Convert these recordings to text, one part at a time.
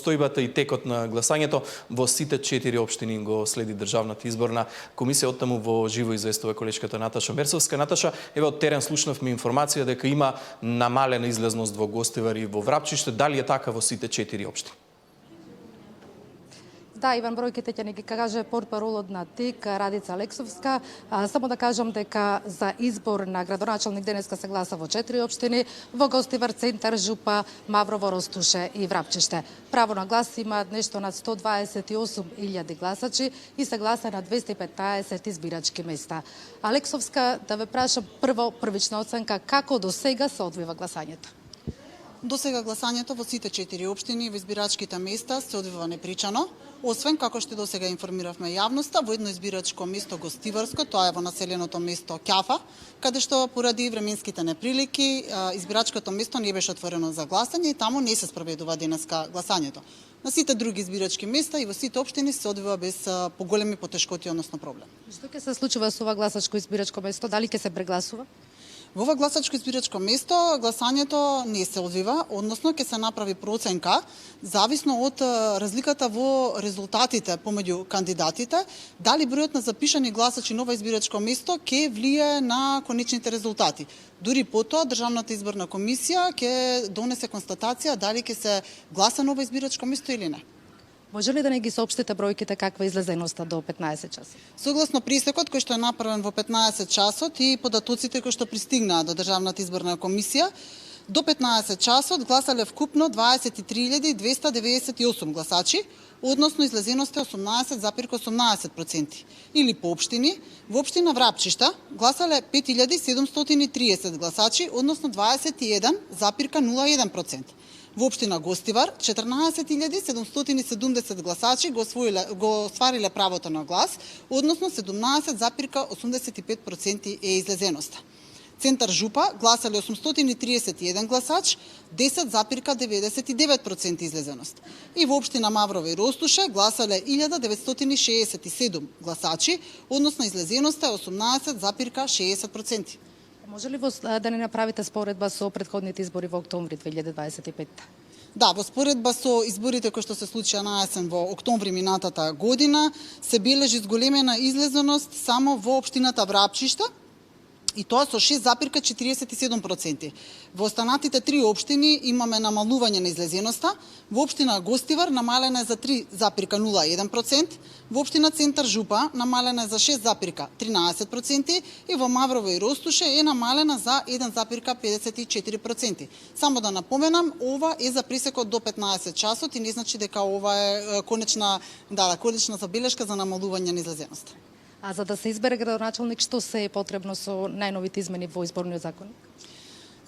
Стојбата и текот на гласањето во сите 4 општини го следи Државната изборна комисија. Оттаму во живо известува колешката Наташа Мерсовска. Наташа, еве од терен слушнавме информација дека има намалена излезност во Гостивар и во Врапчиште. Дали е така во сите 4 општини? Да, Иван, бројките ќе ни ги каже портпаролот на ТИК Радица Алексовска. Само да кажам дека за избор на градоначалник денеска се гласа во 4 општини, во Гостивар, Центар, Жупа, Маврово, Ростуше и Врапчиште. Право на глас имаат нешто над 128.000 гласачи и се гласа на 215 избирачки места. Алексовска, да ве прашам прво првична оценка како до сега се одвива гласањето? До сега гласањето во сите 4 општини во избирачките места се одвива непричано, освен како што до сега информиравме јавноста во едно избирачко место Гостиварско, тоа е во населеното место Ќафа, каде што поради временските неприлики избирачкото место не беше отворено за гласање и таму не се спроведува денеска гласањето. На сите други избирачки места и во сите општини се одвива без поголеми потешкоти, односно проблем. Што ќе се случува со ова гласачко избирачко место? Дали ќе се прегласува? Во ова гласачко избирачко место гласањето не се одвива, односно ќе се направи проценка зависно од разликата во резултатите помеѓу кандидатите, дали бројот на запишани гласачи на ова избирачко место ќе влијае на конечните резултати. Дури потоа Државната изборна комисија ќе донесе констатација дали ќе се гласа на ова избирачко место или не. Може ли да не ги соопштите бројките каква е излезеноста до 15 часот? Согласно пресекот кој што е направен во 15 часот и податоците кои што пристигнаа до Државната изборна комисија, до 15 часот гласале вкупно 23.298 гласачи, односно излезеноста е 18,18%. Или по општини, во општина Врапчишта гласале 5.730 гласачи, односно 21,01%. Во општина Гостивар 14.770 гласачи го оствариле правото на глас, односно 17,85% е излезеноста. Центар Жупа гласале 831 гласач, 10,99% излезеност. И во општина Маврово и Ростуше гласале 1967 гласачи, односно излезеноста е 18,60%. Може ли да не направите споредба со претходните избори во октомври 2025? Да, во споредба со изборите кои што се случија на есен во октомври минатата година, се бележи зголемена излезеност само во општината Врапчиште, и тоа со 6,47%. Во останатите 3 општини имаме намалување на излезеноста. Во општина Гостивар намалена е за 3,01%, во општина Центар Жупа намалена е за 6,13% и во Маврово и Ростуше е намалена за 1,54%. Само да напоменам, ова е за пресекот до 15 часот и не значи дека ова е конечна забелешка за намалување на излезеноста. А за да се избере градоначалник, што се е потребно со најновите измени во изборниот законник?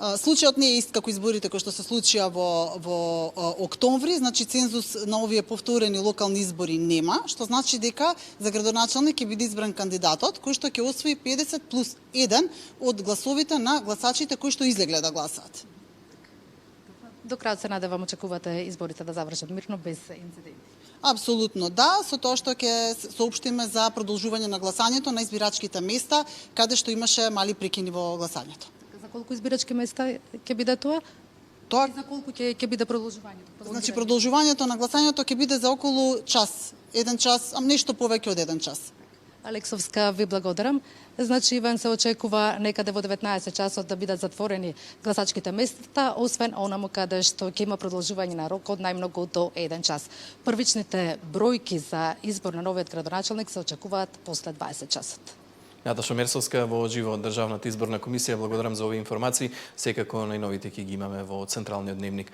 Случајот не е ист како изборите кои што се случија во октомври, значи цензус на овие повторени локални избори нема, што значи дека за градоначалник ќе биде избран кандидатот кој што ќе освои 50+1 од гласовите на гласачите кои што излегле да гласаат. До крајот се надевам очекувате изборите да завршат мирно без инциденти. Апсолутно да, со тоа што ќе соопштиме за продолжување на гласањето на избирачките места каде што имаше мали прекини во гласањето. За колку избирачки места ќе биде тоа? Тоа и за колку ќе биде продолжувањето? Значи продолжувањето на гласањето ќе биде за околу час, 1 час, нешто повеќе од 1 час. Алексовска, ви благодарам. Значи, Иван, се очекува некаде во 19 часот да бидат затворени гласачките места, освен онаму каде што ќе има продолжување на рокот најмногу до 1 час. Првичните бројки за избор на новиот градоначалник се очекуваат после 20 часот. Наташа Мерсовска во живо од Државната изборна комисија. Благодарам за овие информации. Секако најновите ќе ги имаме во Централниот дневник.